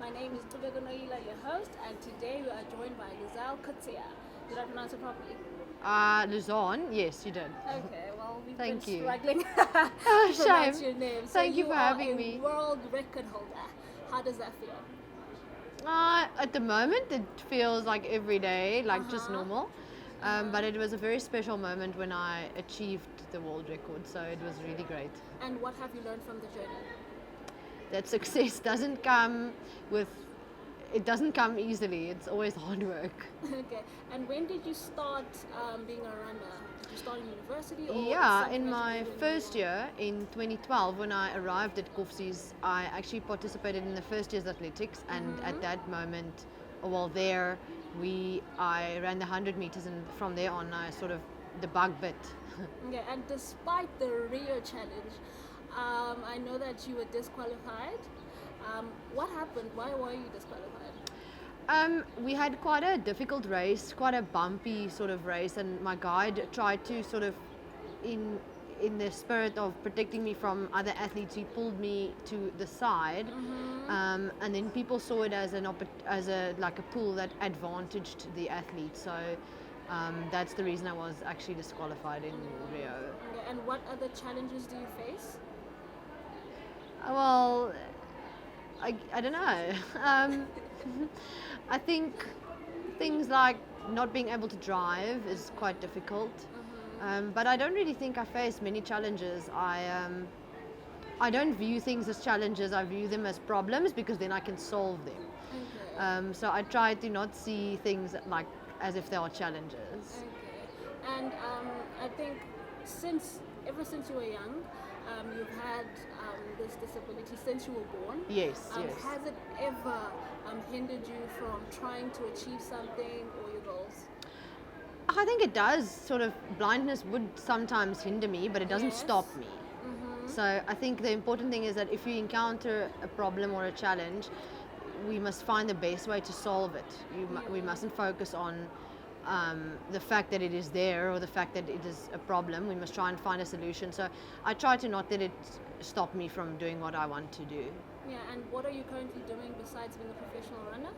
My name is Tubegonoila, your host, and today we are joined by Louzanne Coetzee. Did I pronounce it properly? Louzanne, yes, you did. Okay, well, we've Thank been you. struggling Oh, to pronounce shame. your name. So Thank you for having are a me. world record holder. How does that feel? At the moment, it feels like every day, like just Uh-huh. normal. But it was a very special moment when I achieved the world record, so it was really great. And what have you learned from the journey? That success doesn't come with, it doesn't come easily. It's always hard work. Okay, and when did you start being a runner? Did you start in university or Yeah, something in that my you did when you first were- year in 2012, when I arrived at Kovsie's, I actually participated in the first year's athletics, and at that moment, I ran the 100 meters, and from there on, I sort of the bug bit. Okay, and despite the Rio challenge, I know that you were disqualified. What happened? Why were you disqualified? We had quite a difficult race, quite a bumpy sort of race, and my guide tried to sort of, in the spirit of protecting me from other athletes, he pulled me to the side, and then people saw it as like a pull that advantaged the athlete. So that's the reason I was actually disqualified in Rio. Okay, and what other challenges do you face? Well, I don't know. I think things like not being able to drive is quite difficult. But I don't really think I face many challenges. I don't view things as challenges. I view them as problems because then I can solve them. Okay. So I try to not see things like as if they are challenges. Okay. And I think ever since you were young, you've had this disability since you were born. Yes, yes. Has it ever hindered you from trying to achieve something or your goals? I think it does. Sort of blindness would sometimes hinder me, but it doesn't Yes. stop me. So I think the important thing is that if you encounter a problem or a challenge, we must find the best way to solve it. We mustn't focus on the fact that it is there or the fact that it is a problem. We must try and find a solution. So I try to not let it stop me from doing what I want to do. Yeah, and what are you currently doing besides being a professional runner?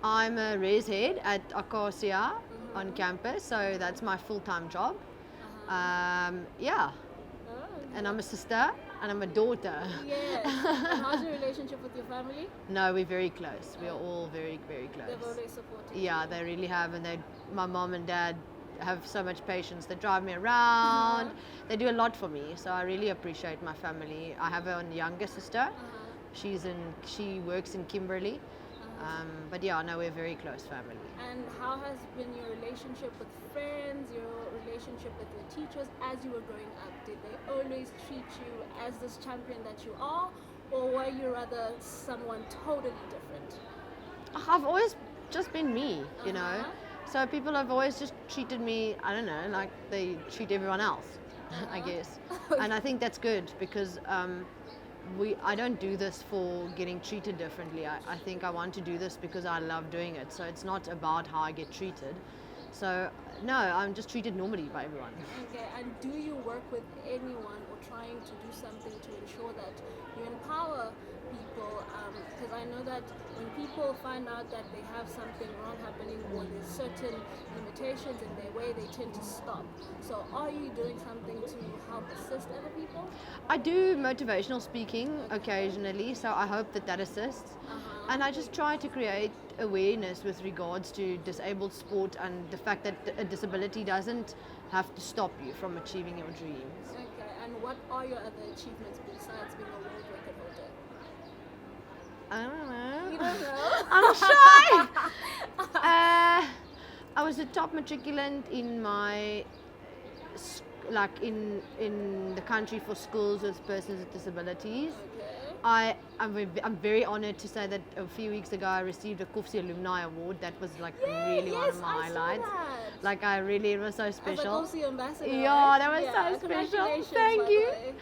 I'm a race head at Kovsie on campus, so that's my full-time job. Yeah, Oh, and I'm a sister and I'm a daughter. yes. And how's your relationship with your family? No, we're very close. We are all very, very They've close. always supported you. Yeah, they really have, and my mom and dad have so much patience. They drive me around. They do a lot for me, so I really appreciate my family. I have a younger sister. She works in Kimberley. But yeah, no, we're a very close family. And how has been your relationship with friends, your relationship with your teachers as you were growing up? Did they always treat you as this champion that you are, or were you rather someone totally different? I've always just been me, you know. So people have always just treated me, I don't know, like they treat everyone else, I guess. And I think that's good because I don't do this for getting treated differently. I think I want to do this because I love doing it. So it's not about how I get treated. So no, I'm just treated normally by everyone. Okay, and do you work with anyone or trying to do something to ensure that you empower people? Because I know that when people find out that they have something wrong happening or there's certain limitations in their way, they tend to stop. So are you doing something to help assist other people? I do motivational speaking occasionally, so I hope that assists. And I just try to create awareness with regards to disabled sport and the fact that a disability doesn't have to stop you from achieving your dreams. Okay, and what are your other achievements besides being a world record holder? I don't know. You don't know? I'm shy. I was a top matriculant in my in the country for schools with persons with disabilities. Okay. I'm very honored to say that a few weeks ago I received a Kovsie Alumni Award. That was like really one of my I highlights. saw that. Like it was so As a special. Kovsie ambassador, Yeah, right? that was so special. Congratulations, Thank by the you. way.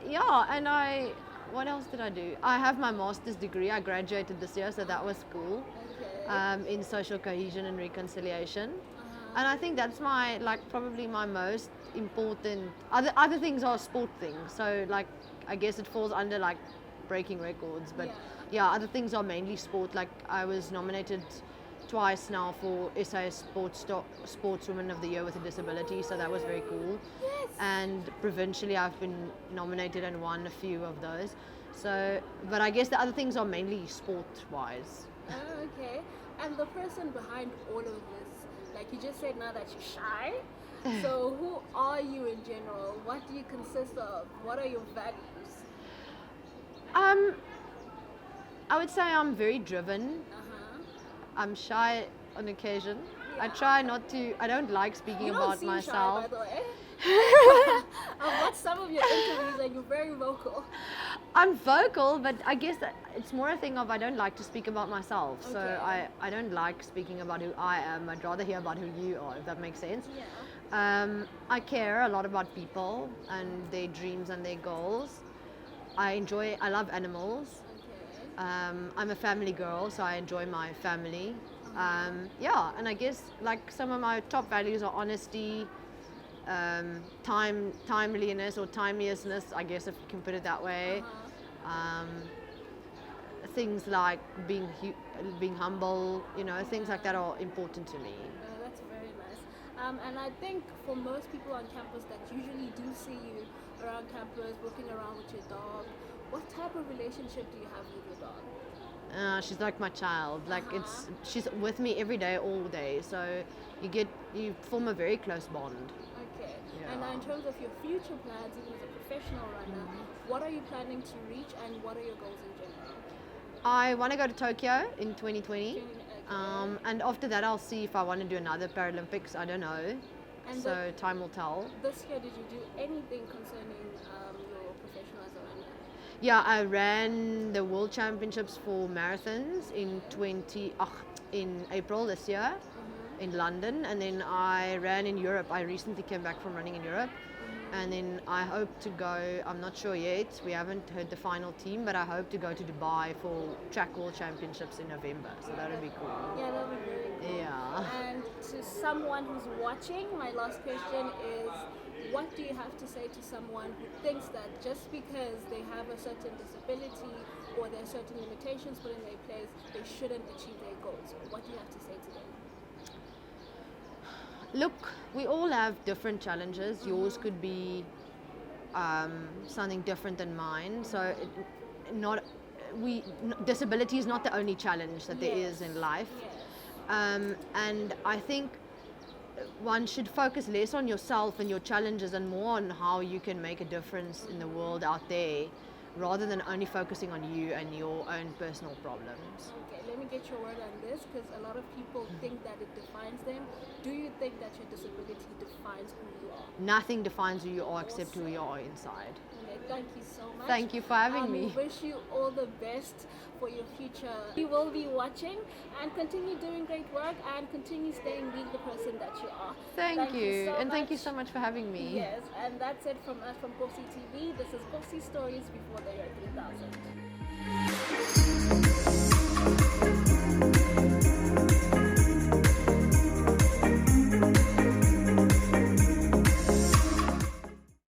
Yeah, and what else did I do? I have my master's degree. I graduated this year, so that was cool. Okay. In social cohesion and reconciliation. And I think that's probably my most important. Other things are sport things. So I guess it falls under breaking records. But Yeah. other things are mainly sport. Like I was nominated twice now for SA Sportswoman of the Year with a Disability, so that was very cool. Yes. And provincially, I've been nominated and won a few of those. So, but I guess the other things are mainly sport-wise. Oh, okay. And the person behind all of this, like you just said now that you're shy. So who are you in general? What do you consist of? What are your values? I would say I'm very driven. Uh-huh. I'm shy on occasion. I Yeah. try not to. I don't like speaking You don't about seem myself. shy, by the way. I've watched some of your interviews and you're very vocal. I'm vocal, but I guess that it's more a thing of I don't like to speak about myself. So Okay. I don't like speaking about who I am. I'd rather hear about who you are, if that makes sense. Yeah. I care a lot about people and their dreams and their goals. I love animals. Okay. I'm a family girl, so I enjoy my family. And I guess like some of my top values are honesty, timeliness or timelessness, I guess if you can put it that way. Uh-huh. Things like being humble, things like that are important to me. That's very nice. And I think for most people on campus that usually do see you around campus, walking around with your dog, what type of relationship do you have with your dog? She's like my child. Like she's with me every day, all day. So you form a very close bond. Okay. Yeah. And now in terms of your future plans, even as a professional runner, what are you planning to reach and what are your goals in general? I want to go to Tokyo in 2020. Okay. And after that, I'll see if I want to do another Paralympics. I don't know. And So time will tell. this year, did you do anything concerning your professional as a runner? Yeah, I ran the World Championships for marathons in April this year in London, and then I ran in Europe. I recently came back from running in Europe, and then I hope to go. I'm not sure yet. We haven't heard the final team, but I hope to go to Dubai for Track World Championships in November. So that would be cool. Yeah, that would be very cool. Yeah. And to someone who's watching, my last question is, what do you have to say to someone who thinks that just because they have a certain disability or there are certain limitations put in their place, they shouldn't achieve their goals? What do you have to say to them? Look, we all have different challenges. Yours could be something different than mine. So, disability is not the only challenge that there is in life. Yes. And I think one should focus less on yourself and your challenges and more on how you can make a difference in the world out there, rather than only focusing on you and your own personal problems. Okay, let me get your word on this because a lot of people think that it defines them. Do you think that your disability defines who you are? Nothing defines who you are except who you are inside. Okay, thank you so much. Thank you for having me. We wish you all the best for your future. We will be watching and continue doing great work and continue staying being the person that you are. Thank you. So And much. thank you so much for having me. Yes, and that's it from us from Kovsie TV. This is Kovsie Stories before the year 3000.